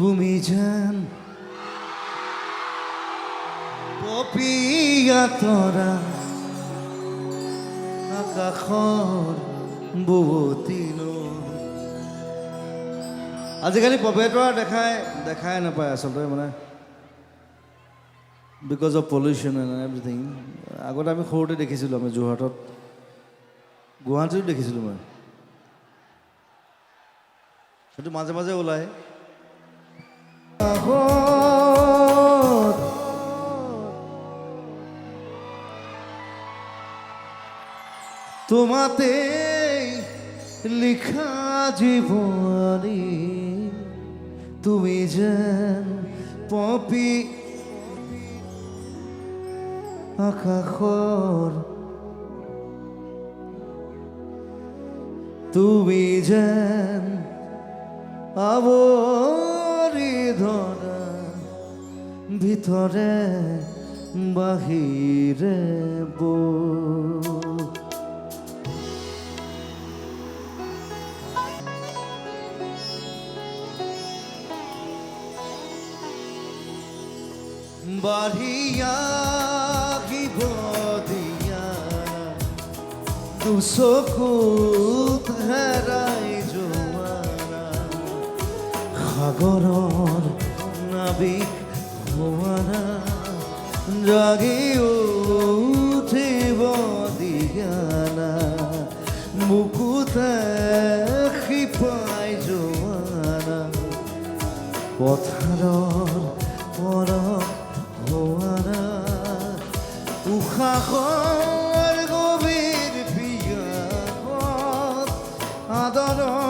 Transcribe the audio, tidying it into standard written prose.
তুমি যেন পপিয়া তৰা আকাশৰ বুৱতীনো। আজিকালি পপিয়া তৰা দেখাই নাপায় আচলতে, মানে because of pollution and everything. আগতে আমি সৰুতে দেখিছিলোঁ, আমি যোৰহাটত, গুৱাহাটীতো দেখিছিলোঁ মই, সেইটো মাজে মাজে ওলায়। তোমাতে লিখা জীবনী, তুমি যেন পপি আকাশৰ, তুমি যেন আৱৰি ধৰা ভিতৰে বাহিৰে বাঢ়িয়া আহিব দিয়া দুচকুত হেৰাই যোৱা সাগৰৰ নাবিক হোৱানা জাগি উঠিব দিয়ানা মুকুতে শিপাই যোৱানা পথাৰৰ পৰশ হোৱানা উশাহৰ গভীৰ পিয়াসত আদৰৰ